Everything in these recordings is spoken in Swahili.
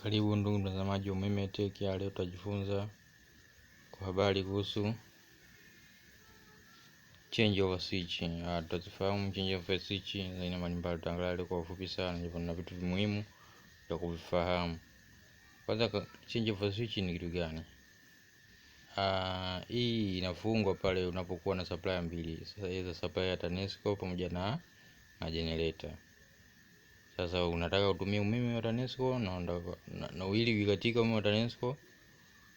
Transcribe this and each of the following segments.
Karibu ndugu mtazamaji wa Umeme Tech. Leo tutajifunza kwa habari kuhusu change over switch. Tutafahamu change over switch na aina mbalimbali, tutaangalia kwa ufupi sana hivyo na vitu muhimu vya kuvifahamu. Kwanza, change over switch ni kitu gani? Hii inafungwa pale unapokuwa na supplier mbili. Sasa hizo supplier ya TANESCO pamoja na generator. Sasa unataka utumie umeme wa TANESCO na ili vikatika umeme wa TANESCO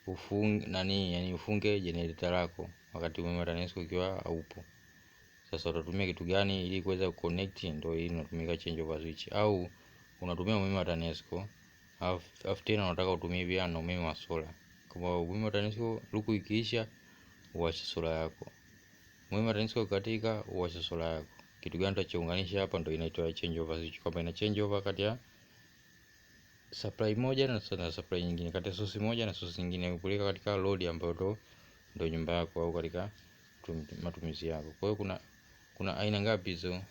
ufunge generator lako wakati umeme wa TANESCO ukiwa haupo. Sasa utatumia kitu gani ili kuweza kuconnect? Ndio hii inatumika change over switch. Au unatumia umeme wa TANESCO afu tena unataka utumie pia na umeme wa solar. Kama umeme wa TANESCO luku ikiisha, uache solar yako. Umeme wa TANESCO ukatika, uache solar yako. Kitu gani tutachounganisha hapa? Ndio inaitwa change over switch, kwamba ina change over kati ya supply moja na supply nyingine, kati ya source moja na source nyingine, kupeleka katika load ambayo ndio nyumba yako au katika matumizi yako. Kwa hiyo kuna aina ngapi hizo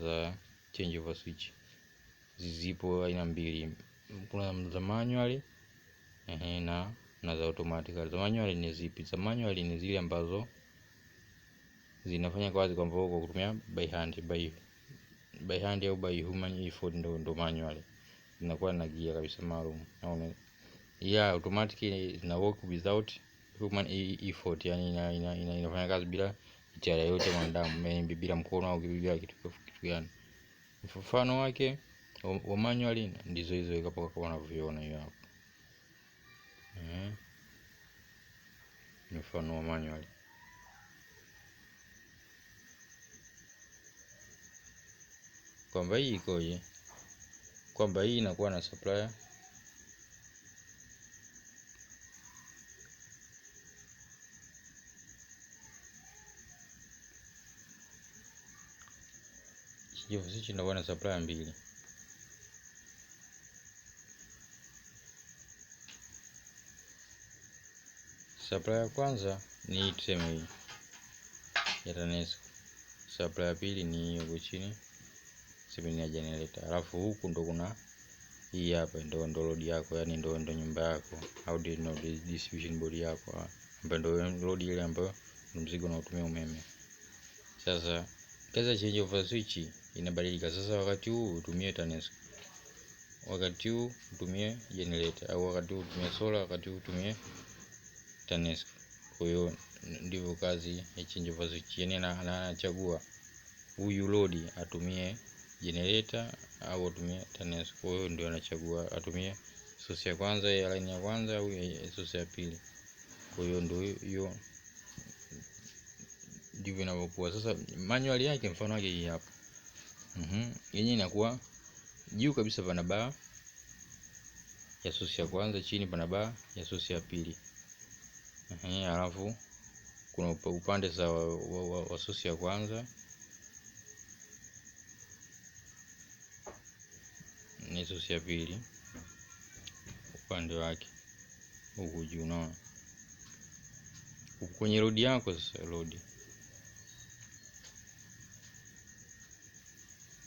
za change over switch? Zipo aina mbili. Kuna za manual na za automatic. Za manual ni zipi? Za manual ni zile ambazo zinafanya kazi kwa mvuko kwa kutumia by hand au by human effort, ndo manual. Inakuwa na gia kabisa maalum. Automatic ina work without human effort, yani inafanya kazi bila jitihada yote mwanadamu, yani bila mkono au bila kitu gani. Mfano wake wa manual ndizo hizo hapo kama unavyoona hiyo hapo. Mfano wa manual. Kwamba hii ikoje? Kwamba hii inakuwa na supplier switch inakuwa na supplier mbili. Supplier ya kwanza ni tuseme hii ya TANESCO. Supplier ya pili ni huko chini, sema ya generator. Alafu huku ndo kuna hii hapa ndo load yako, yani ndo nyumba yako au ndo distribution board yako, ambapo ndo load ile ambayo mzigo unaotumia umeme. Sasa kaza change over switch inabadilika. Sasa wakati huu utumie TANESCO, wakati huu utumie generator, au wakati huu utumie solar, wakati huu utumie TANESCO. Kwa hiyo ndivyo kazi ya change over switch, yani anachagua huyu load atumie generator au atumie TANESCO. Kwa hiyo ndio anachagua atumie source ya kwanza ya line ya kwanza au source ya pili. Kwa hiyo ndio hiyo ndivyo inavyokuwa. Sasa manual yake mfano wake hii hapa. Yenyewe inakuwa juu kabisa pana bar ya source ya kwanza, chini pana bar ya source ya pili. Alafu kuna upande wa source ya kwanza ni source ya pili, upande wake huku juu, unaona kwenye load yako. Sasa load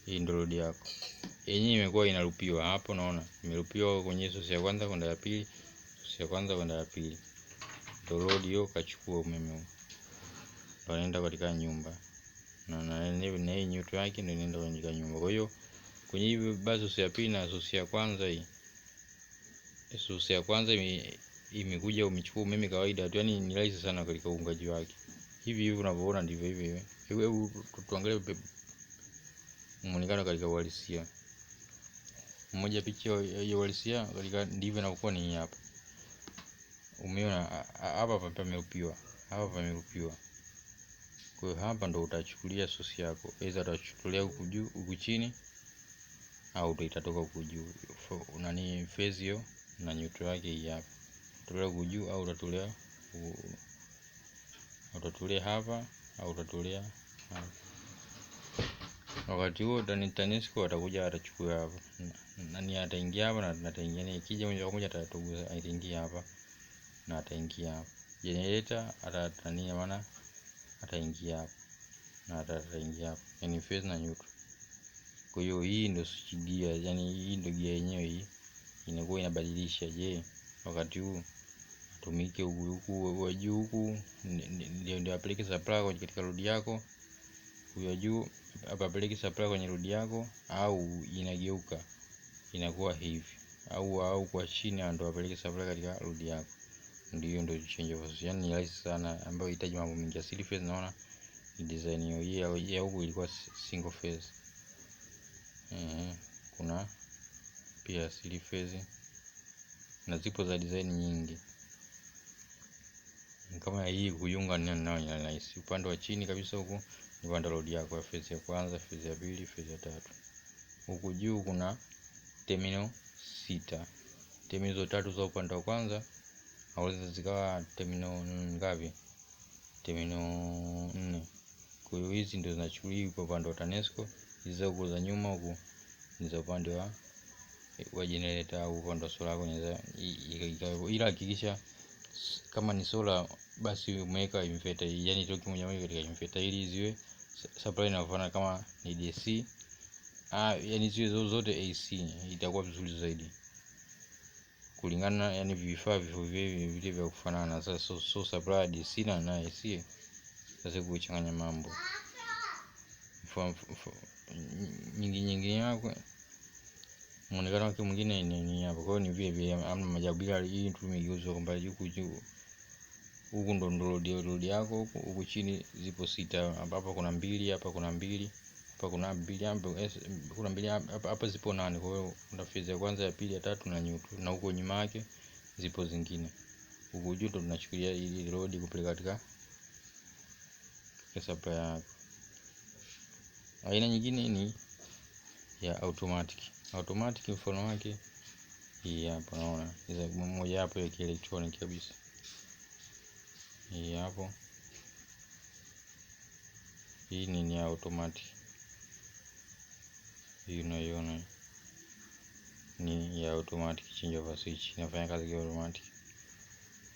hii ndio load yako yenyewe, imekuwa inarupiwa hapo, unaona imerupiwa kwenye source ya kwanza kwenda ya pili, source ya kwanza kwenda ya pili. Ndio load hiyo kachukua umeme huo, anaenda katika nyumba na hii nyuto yake ndio inaenda katika nyumba. Kwa hiyo kwenye hivi basi source ya pili na source ya kwanza, hii source ya kwanza imekuja umechukua umeme kawaida tu, yani ni rahisi sana katika uungaji wake. Hivi unavyoona ndivyo hivi. Hebu tuangalie muonekano katika uhalisia. Mmoja picha ya uhalisia katika ndivyo inakuwa ni hapa. Umeona hapa pamerupiwa, hapa pamerupiwa. Kwa hiyo hapa ndo utachukulia source yako, aidha utachukulia huku juu huku chini, au itatoka huku juu. Phase hiyo na neutral yake hii hapa. Utolea huku juu au utatolea hapa au utatolea hapa. Wakati huo TANESCO atakuja atachukua hapa. Nani ataingia hapa na ataingia ni ikija moja kwa moja ataingia hapa na ataingia hapa. Generator atatania maana ataingia hapa na ataingia hapa, yani phase na neutral. Kwa hiyo hii ndio switch gear, yani hii ndio gear yenyewe hii inakuwa inabadilisha. Je, wakati huu tumike huku wa juu huku ndio apeleke supply kwenye katika load yako, huyo juu apeleke supply kwenye load yako, au inageuka inakuwa hivi, au kwa chini ndio apeleke supply katika load yako. Ndio change of phase. Yani ni rahisi sana, ambayo inahitaji mambo mengi. Single phase naona design hiyo ya huku ilikuwa single phase. Kuna pia single phase na zipo za design nyingi. Kama hii kuyunga nao ni rahisi. Upande wa chini kabisa huku ni upande load yako ya phase ya kwanza, phase ya pili, phase ya tatu. Huku juu kuna terminal 6. Terminal zote tatu za upande wa kwanza hawezi zikawa terminal ngapi? Terminal 4. Kwa hiyo hizi ndio zinachukuliwa kwa upande wa TANESCO. Hizo huko za nyuma huku ni za upande wa generator au upande wa solar yako. Ila hakikisha kama ni solar basi umeweka inverter, yani toki moja moja katika inverter ili ziwe supply inafanana. Kama ni DC yani ziwe zote AC, itakuwa vizuri zaidi kulingana, yani vifaa vile vya kufanana. Sasa so supply DC na AC sasa kuchanganya mambo nyingi yako muonekano wake mwingine ni hapo. Kwa hiyo ni vile vile amna majabu, bila hii tumegeuzwa kwamba huku ndo load yako, huku chini zipo 6. Hapa kuna 2, hapa kuna 2, hapa kuna 2, hapa zipo 8. Kwa hiyo kuna phase ya kwanza, ya pili, ya tatu na neutral, na huko nyuma yake zipo zingine. Huku juu ndo tunachukulia ili load kupeleka katika supply yako. Aina nyingine ni ya automatic. Automatic mfano wake hii hapa, naona hizo moja hapo ya kielektroniki kabisa. Hii hapo, hii ni automatic. Hii unaiona ni ya automatic change of switch, inafanya kazi kwa automatic.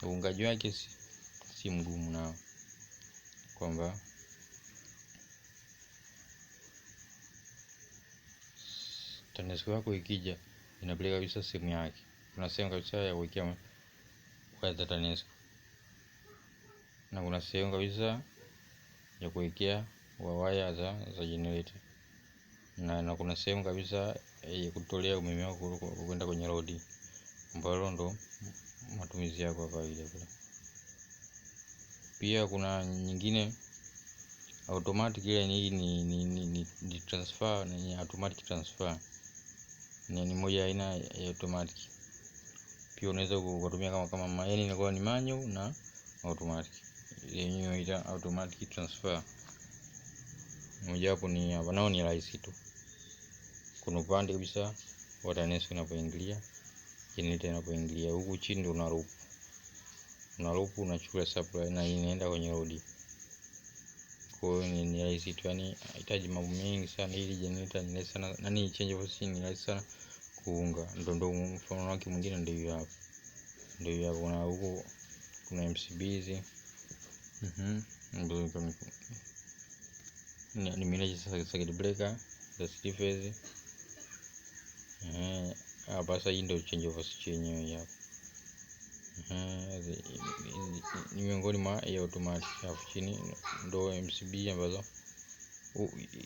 Uungaji wake si mgumu, nao kwamba TANESCO yako ikija inapeleka kabisa sehemu yake. Kuna sehemu kabisa ya kuwekea waya za TANESCO na kuna sehemu kabisa ya kuwekea waya za generator na kuna sehemu kabisa ya kutolea umeme wako kwenda kwenye load, ambalo ndo matumizi yako kwa kawaida. Pia kuna nyingine automatic, ile ni transfer, ni automatic transfer, ni moja aina ya automatic. Pia unaweza kutumia kama yani inakuwa ni manual na automatic. Yenyewe inaitwa automatic transfer. Moja hapo ni hapa, nao ni rahisi tu. Kuna upande kabisa wa TANESCO inapoingilia, generator inapoingilia, huku chini ndo una loop unachukua supply na inaenda kwenye load. Kwa hiyo ni rahisi tu, yani hitaji mambo mengi sana. Ili generator ni rahisi sana, nani change of switch ni rahisi sana kuunga. Ndo mfano wake mwingine ndio hapo. Ndio hapo, na huko kuna MCBs. Ndio kama ni manage circuit breaker za single phase. Hapa sasa hii ndio change of switch yenyewe hapo. Ni miongoni mwa ya automatic. Hapo chini ndo MCB ambazo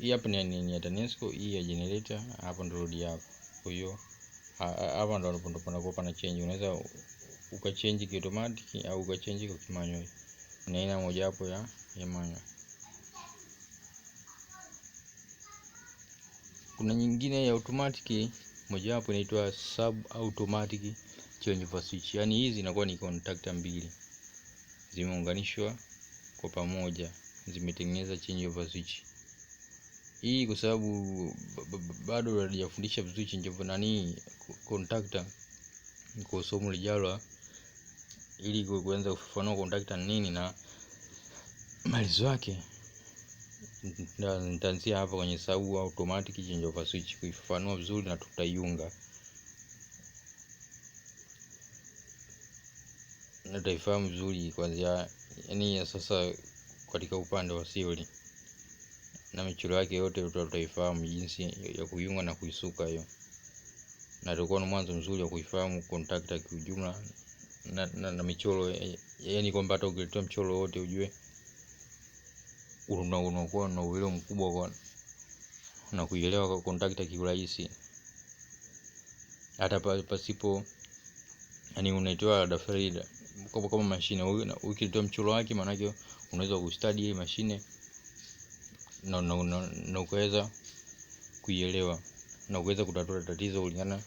hii hapa ni ya TANESCO, hii ya generator, hapo ndo load yako. Kwa hiyo hapa ndo unapokuwa pana change. Unaweza ukachange ki automatic au ukachange kwa manual. Ni aina moja hapo ya manual. Kuna nyingine ya automatic, moja hapo inaitwa sub automatic change of switch. Yani hizi zinakuwa ni contactor mbili zimeunganishwa kwa pamoja, zimetengeneza change of switch. Hii kwa sababu bado hajafundisha vizuri change of contactor kwa somo lijalo, ili kuanza kufafanua contactor nini na malizo yake, nitaanzia hapa kwenye sub automatic change of switch kuifafanua vizuri, na tutaiunga na tutaifahamu vizuri kwanza, yani sasa katika upande wa theory na michoro yake yote tutaifahamu jinsi ya kuiunga na kuisuka hiyo. na itakuwa ni mwanzo mzuri wa kuifahamu contactor kiujumla na michoro, yani kwamba hata ukiletea mchoro wote ujue unakuwa na uelewa mkubwa kwa na kuielewa kwa contactor kiurahisi, hata pasipo yani unaitoa daftari kama mashine. Ukitoa mchoro wake, maana yake unaweza kustudy hii mashine na ukaweza kuielewa na ukaweza kutatua tatizo kulingana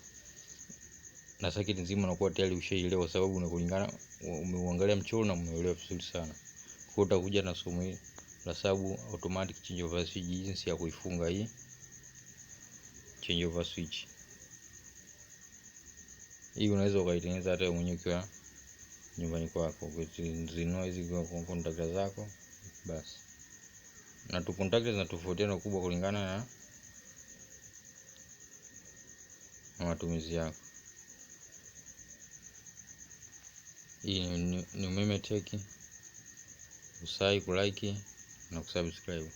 na circuit nzima, unakuwa tayari ushaelewa, sababu unakulingana umeuangalia mchoro na umeelewa vizuri sana. Kwa utakuja na somo hili la sabu automatic change over switch, jinsi ya kuifunga hii change over switch. Hii unaweza ukaitengeneza hata mwenyewe kwa nyumbani kwako, ukizinunua hizi kwa contactor zako basi. Na tu contactor zinatofautiana kubwa kulingana na matumizi yako. Hii ni Umeme Tech. Usahau kulike na kusubscribe.